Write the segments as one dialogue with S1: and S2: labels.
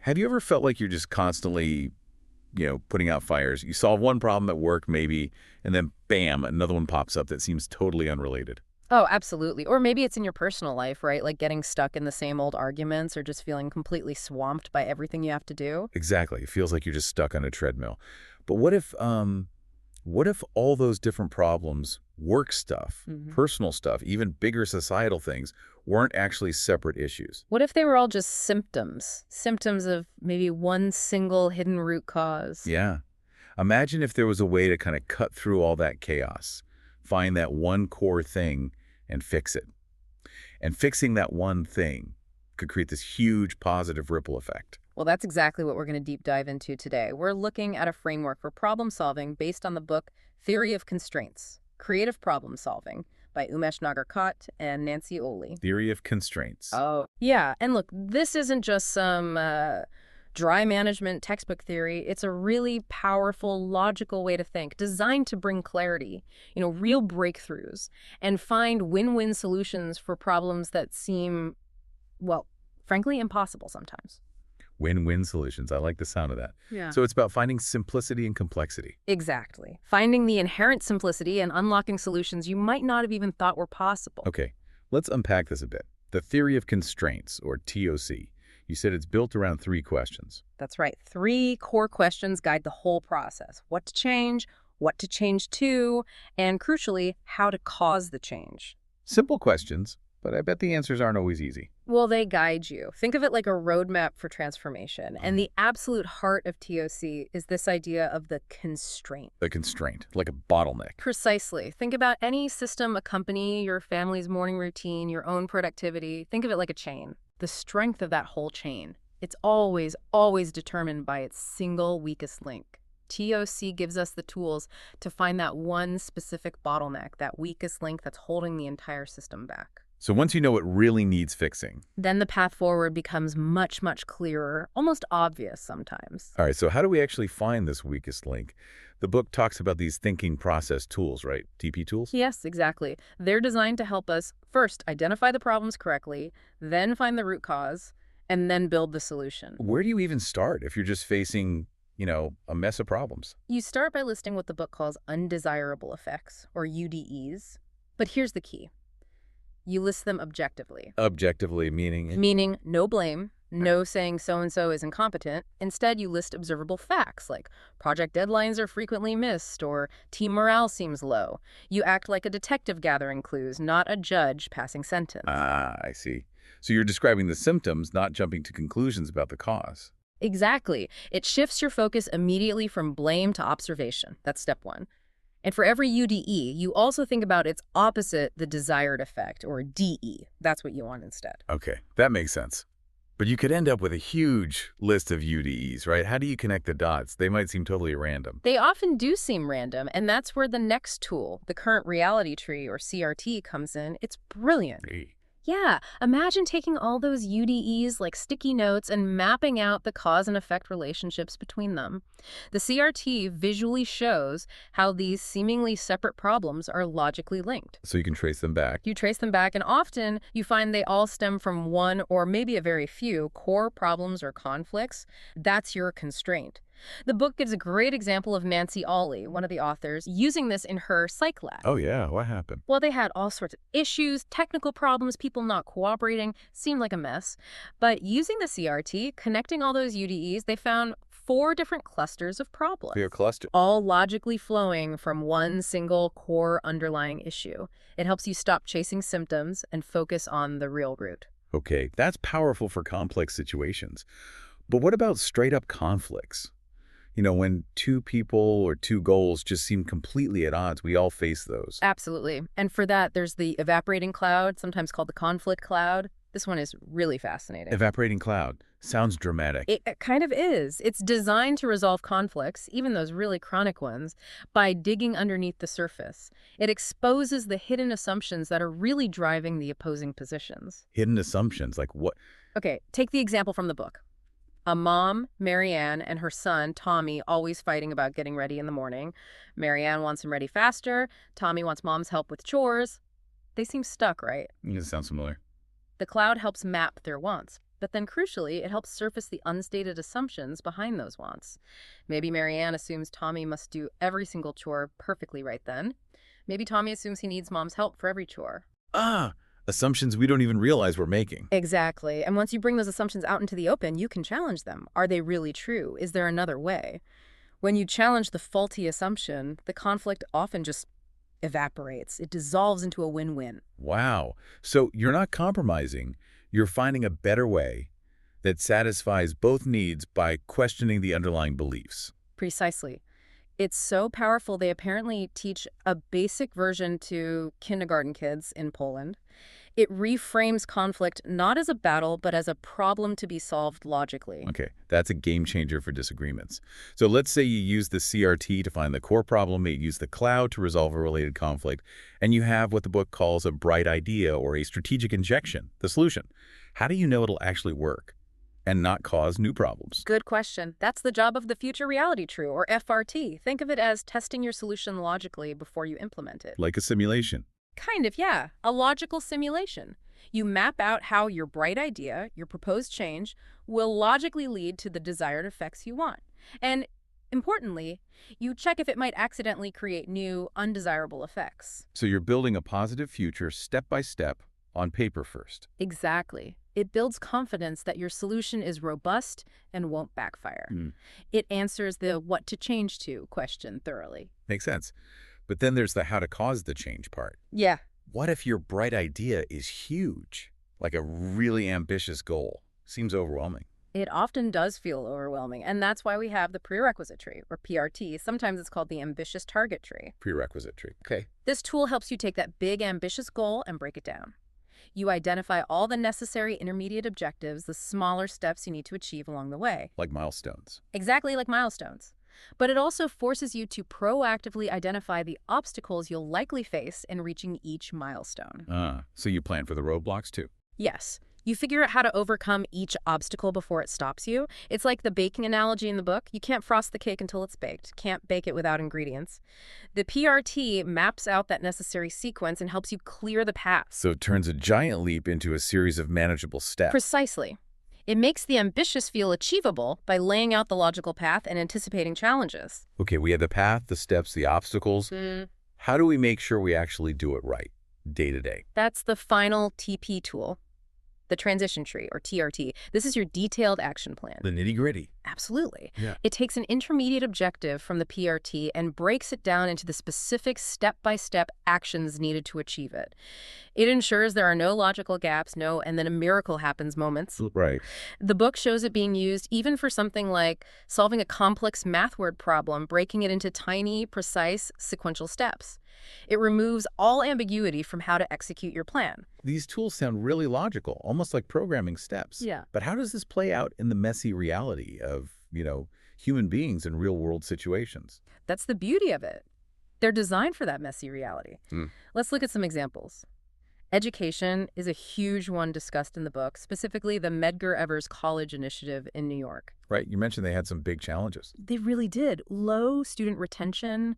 S1: Have you ever felt like you're just constantly, putting out fires? You solve one problem at work maybe, and then bam, another one pops up that seems totally unrelated.
S2: Oh, absolutely. Or maybe it's in your personal life, right? Like getting stuck in the same old arguments or just feeling completely swamped by everything you have to do.
S1: Exactly. It feels like you're just stuck on a treadmill. But what if all those different problems, work stuff,
S2: hmm
S1: personal stuff, even bigger societal things, weren't actually separate issues?
S2: What if they were all just symptoms? Symptoms of maybe one single hidden root cause.
S1: Yeah. Imagine if there was a way to kind of cut through all that chaos, find that one core thing and fix it. And fixing that one thing could create this huge positive ripple effect.
S2: Well, that's exactly what we're going to deep dive into today. We're looking at a framework for problem solving based on the book Theory of Constraints, Creative Problem Solving by Umesh Nagarkatte and Nancy Oley.
S1: Theory of constraints.
S2: Oh, yeah. And look, this isn't just some dry management textbook theory. It's a really powerful, logical way to think, designed to bring clarity, real breakthroughs, and find win-win solutions for problems that seem, well, frankly, impossible sometimes.
S1: Win-win solutions. I like the sound of that.
S2: Yeah.
S1: So it's about finding simplicity and complexity.
S2: Exactly. Finding the inherent simplicity and unlocking solutions you might not have even thought were possible.
S1: Okay, let's unpack this a bit. The theory of constraints, or TOC. You said it's built around three questions.
S2: That's right. 3 core questions guide the whole process. What to change to, and crucially, how to cause the change.
S1: Simple questions, but I bet the answers aren't always easy.
S2: Well, they guide you. Think of it like a roadmap for transformation. And the absolute heart of TOC is this idea of the constraint.
S1: A constraint, like a bottleneck.
S2: Precisely. Think about any system, a company, your family's morning routine, your own productivity. Think of it like a chain. The strength of that whole chain, it's always, always determined by its single weakest link. TOC gives us the tools to find that one specific bottleneck, that weakest link that's holding the entire system back.
S1: So once you know what really needs fixing.
S2: Then the path forward becomes much, much clearer, almost obvious sometimes.
S1: All right, so how do we actually find this weakest link? The book talks about these thinking process tools, right? TP tools?
S2: Yes, exactly. They're designed to help us first identify the problems correctly, then find the root cause, and then build the solution.
S1: Where do you even start if you're just facing, a mess of problems?
S2: You start by listing what the book calls undesirable effects, or UDEs. But here's the key. You list them objectively.
S1: Objectively, meaning?
S2: Meaning no blame, no saying so-and-so is incompetent. Instead, you list observable facts like project deadlines are frequently missed or team morale seems low. You act like a detective gathering clues, not a judge passing sentence.
S1: Ah, I see. So you're describing the symptoms, not jumping to conclusions about the cause.
S2: Exactly. It shifts your focus immediately from blame to observation. That's step 1. And for every UDE, you also think about its opposite, the desired effect, or DE. That's what you want instead.
S1: Okay, that makes sense. But you could end up with a huge list of UDEs, right? How do you connect the dots? They might seem totally random.
S2: They often do seem random, and that's where the next tool, the current reality tree, or CRT, comes in. It's brilliant.
S1: Hey.
S2: Yeah, imagine taking all those UDEs like sticky notes and mapping out the cause and effect relationships between them. The CRT visually shows how these seemingly separate problems are logically linked.
S1: So you can trace them back.
S2: You trace them back, and often you find they all stem from one or maybe a very few core problems or conflicts. That's your constraint. The book gives a great example of Nancy Oley, one of the authors, using this in her psych lab.
S1: Oh yeah, what happened?
S2: Well, they had all sorts of issues, technical problems, people not cooperating, seemed like a mess. But using the CRT, connecting all those UDEs, they found 4 different clusters of problems,
S1: Clear cluster.
S2: all logically flowing from one single core underlying issue. It helps you stop chasing symptoms and focus on the real root.
S1: Okay, that's powerful for complex situations. But what about straight up conflicts? When two people or two goals just seem completely at odds, we all face those.
S2: Absolutely. And for that, there's the evaporating cloud, sometimes called the conflict cloud. This one is really fascinating.
S1: Evaporating cloud. Sounds dramatic.
S2: It kind of is. It's designed to resolve conflicts, even those really chronic ones, by digging underneath the surface. It exposes the hidden assumptions that are really driving the opposing positions.
S1: Hidden assumptions, like what?
S2: Okay, take the example from the book. A mom, Marianne, and her son, Tommy, always fighting about getting ready in the morning. Marianne wants him ready faster. Tommy wants mom's help with chores. They seem stuck, right?
S1: It sounds familiar.
S2: The cloud helps map their wants. But then crucially, it helps surface the unstated assumptions behind those wants. Maybe Marianne assumes Tommy must do every single chore perfectly right then. Maybe Tommy assumes he needs mom's help for every chore.
S1: Ah, assumptions we don't even realize we're making.
S2: Exactly. And once you bring those assumptions out into the open, you can challenge them. Are they really true? Is there another way? When you challenge the faulty assumption, the conflict often just evaporates. It dissolves into a win-win.
S1: Wow. So you're not compromising. You're finding a better way that satisfies both needs by questioning the underlying beliefs.
S2: Precisely. It's so powerful, they apparently teach a basic version to kindergarten kids in Poland. It reframes conflict not as a battle, but as a problem to be solved logically.
S1: Okay, that's a game changer for disagreements. So let's say you use the CRT to find the core problem, you use the cloud to resolve a related conflict, and you have what the book calls a bright idea or a strategic injection, the solution. How do you know it'll actually work and not cause new problems?
S2: Good question. That's the job of the future reality true, or FRT. Think of it as testing your solution logically before you implement it.
S1: Like a simulation.
S2: Kind of, yeah. A logical simulation. You map out how your bright idea, your proposed change, will logically lead to the desired effects you want. And importantly, you check if it might accidentally create new, undesirable effects.
S1: So you're building a positive future step by step on paper first.
S2: Exactly. It builds confidence that your solution is robust and won't backfire. It answers the what to change to question thoroughly.
S1: Makes sense. But then there's the how to cause the change part.
S2: Yeah.
S1: What if your bright idea is huge, like a really ambitious goal? Seems overwhelming.
S2: It often does feel overwhelming, and that's why we have the prerequisite tree, or PRT. Sometimes it's called the ambitious target tree.
S1: Prerequisite tree. Okay.
S2: This tool helps you take that big, ambitious goal and break it down. You identify all the necessary intermediate objectives, the smaller steps you need to achieve along the way.
S1: Like milestones.
S2: Exactly like milestones. But it also forces you to proactively identify the obstacles you'll likely face in reaching each milestone.
S1: So you plan for the roadblocks too.
S2: Yes. You figure out how to overcome each obstacle before it stops you. It's like the baking analogy in the book. You can't frost the cake until it's baked. Can't bake it without ingredients. The PRT maps out that necessary sequence and helps you clear the path.
S1: So it turns a giant leap into a series of manageable steps.
S2: Precisely. It makes the ambitious feel achievable by laying out the logical path and anticipating challenges.
S1: Okay, we have the path, the steps, the obstacles. How do we make sure we actually do it right, day to day?
S2: That's the final TP tool, the transition tree, or TRT. This is your detailed action plan.
S1: The nitty-gritty.
S2: Absolutely.
S1: Yeah.
S2: It takes an intermediate objective from the PRT and breaks it down into the specific step-by-step actions needed to achieve it. It ensures there are no logical gaps, and then a miracle happens moments.
S1: Right.
S2: The book shows it being used even for something like solving a complex math word problem, breaking it into tiny, precise, sequential steps. It removes all ambiguity from how to execute your plan.
S1: These tools sound really logical, almost like programming steps.
S2: Yeah.
S1: But how does this play out in the messy reality of, human beings in real-world situations?
S2: That's the beauty of it. They're designed for that messy reality. Let's look at some examples. Education is a huge one discussed in the book, specifically the Medgar Evers College Initiative in New York.
S1: Right. You mentioned they had some big challenges.
S2: They really did. Low student retention,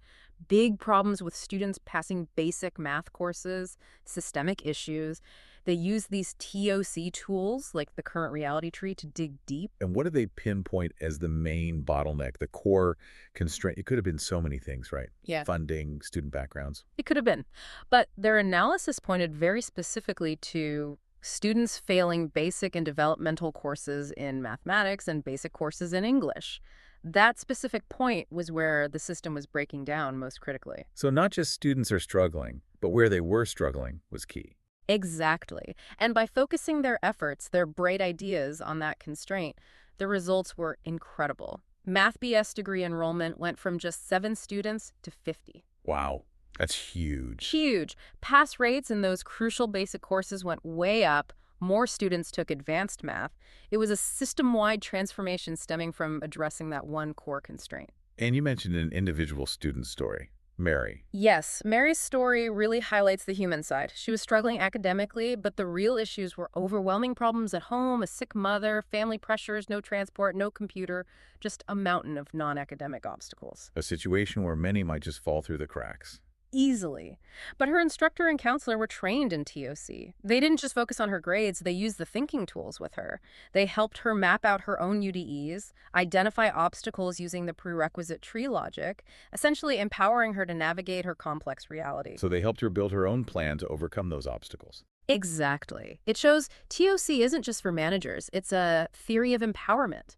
S2: big problems with students passing basic math courses, systemic issues. They use these TOC tools, like the current reality tree, to dig deep.
S1: And what do they pinpoint as the main bottleneck, the core constraint? It could have been so many things, right?
S2: Yeah.
S1: Funding, student backgrounds.
S2: It could have been. But their analysis pointed very specifically to students failing basic and developmental courses in mathematics and basic courses in English. That specific point was where the system was breaking down most critically.
S1: So not just students are struggling, but where they were struggling was key.
S2: Exactly. And by focusing their efforts, their bright ideas on that constraint, the results were incredible. Math BS degree enrollment went from just 7 students to 50.
S1: Wow. That's huge.
S2: Huge. Pass rates in those crucial basic courses went way up. More students took advanced math. It was a system-wide transformation stemming from addressing that one core constraint.
S1: And you mentioned an individual student story, Mary.
S2: Yes, Mary's story really highlights the human side. She was struggling academically, but the real issues were overwhelming problems at home, a sick mother, family pressures, no transport, no computer, just a mountain of non-academic obstacles.
S1: A situation where many might just fall through the cracks.
S2: easily. But her instructor and counselor were trained in TOC. They didn't just focus on her grades, they used the thinking tools with her. They helped her map out her own UDEs, identify obstacles using the prerequisite tree logic, essentially empowering her to navigate her complex reality.
S1: So they helped her build her own plan to overcome those obstacles.
S2: Exactly. It shows TOC isn't just for managers, it's a theory of empowerment,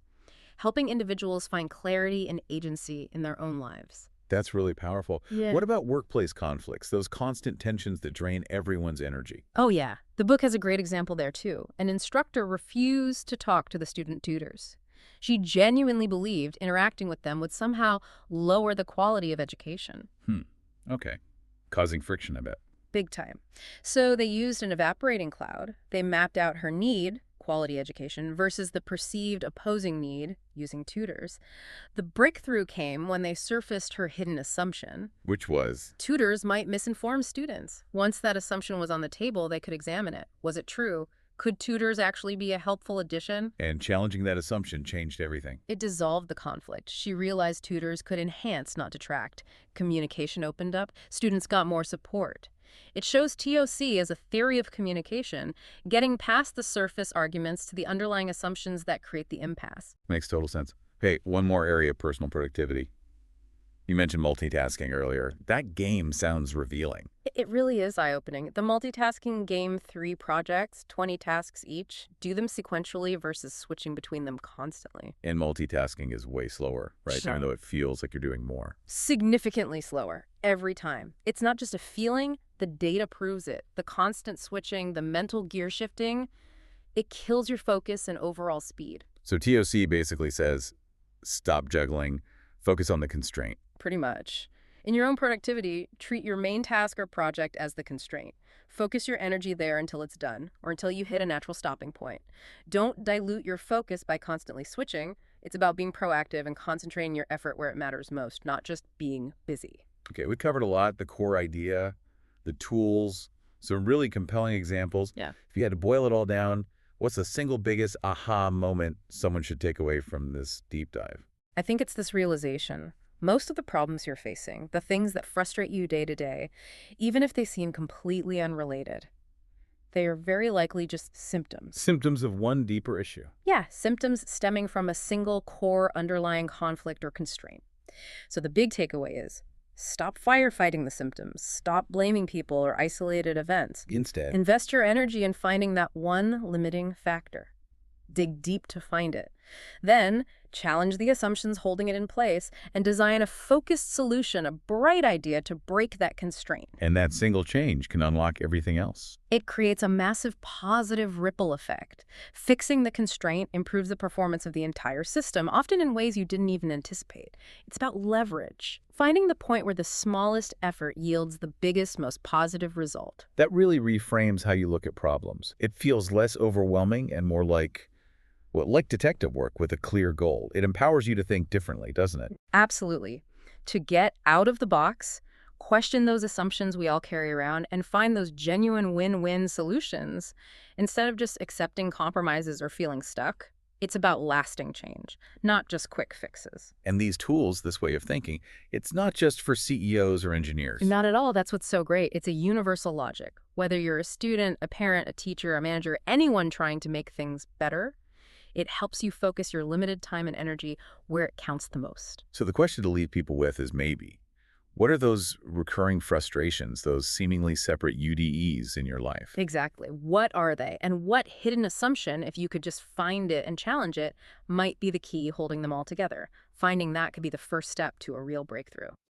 S2: helping individuals find clarity and agency in their own lives.
S1: That's really powerful.
S2: Yeah.
S1: What about workplace conflicts, those constant tensions that drain everyone's energy?
S2: Oh, yeah. The book has a great example there, too. An instructor refused to talk to the student tutors. She genuinely believed interacting with them would somehow lower the quality of education.
S1: Okay. Causing friction, I bet.
S2: Big time. So they used an evaporating cloud. They mapped out her need, quality education, versus the perceived opposing need, using tutors. The breakthrough came when they surfaced her hidden assumption.
S1: Which was?
S2: Tutors might misinform students. Once that assumption was on the table, they could examine it. Was it true? Could tutors actually be a helpful addition?
S1: And challenging that assumption changed everything.
S2: It dissolved the conflict. She realized tutors could enhance, not detract. Communication opened up. Students got more support. It shows TOC as a theory of communication, getting past the surface arguments to the underlying assumptions that create the impasse.
S1: Makes total sense. Okay, one more area of personal productivity. You mentioned multitasking earlier. That game sounds revealing.
S2: It really is eye-opening. The multitasking game 3 projects, 20 tasks each, do them sequentially versus switching between them constantly.
S1: And multitasking is way slower, right?
S2: Sure.
S1: Even though it feels like you're doing more.
S2: Significantly slower, every time. It's not just a feeling, the data proves it. The constant switching, the mental gear shifting, it kills your focus and overall speed.
S1: So TOC basically says, stop juggling, focus on the constraint.
S2: Pretty much. In your own productivity, treat your main task or project as the constraint. Focus your energy there until it's done, or until you hit a natural stopping point. Don't dilute your focus by constantly switching. It's about being proactive and concentrating your effort where it matters most, not just being busy.
S1: Okay, we covered a lot, the core idea, the tools, some really compelling examples.
S2: Yeah.
S1: If you had to boil it all down, what's the single biggest aha moment someone should take away from this deep dive?
S2: I think it's this realization. Most of the problems you're facing, the things that frustrate you day to day, even if they seem completely unrelated, they are very likely just symptoms.
S1: Symptoms of one deeper issue.
S2: Yeah, symptoms stemming from a single core underlying conflict or constraint. So the big takeaway is, stop firefighting the symptoms. Stop blaming people or isolated events.
S1: Instead,
S2: Invest your energy in finding that one limiting factor. Dig deep to find it. Then, challenge the assumptions holding it in place and design a focused solution, a bright idea to break that constraint.
S1: and that single change can unlock everything else.
S2: It creates a massive positive ripple effect. Fixing the constraint improves the performance of the entire system, often in ways you didn't even anticipate. It's about leverage, finding the point where the smallest effort yields the biggest, most positive result.
S1: That really reframes how you look at problems. It feels less overwhelming and more like, well, like detective work with a clear goal. It empowers you to think differently, doesn't it?
S2: Absolutely. To get out of the box, question those assumptions we all carry around, and find those genuine win-win solutions instead of just accepting compromises or feeling stuck. It's about lasting change, not just quick fixes.
S1: And these tools, this way of thinking, it's not just for CEOs or engineers.
S2: Not at all. That's what's so great. It's a universal logic. Whether you're a student, a parent, a teacher, a manager, anyone trying to make things better, it helps you focus your limited time and energy where it counts the most.
S1: So the question to leave people with is maybe, what are those recurring frustrations, those seemingly separate UDEs in your life?
S2: Exactly. What are they? And what hidden assumption, if you could just find it and challenge it, might be the key holding them all together? Finding that could be the first step to a real breakthrough.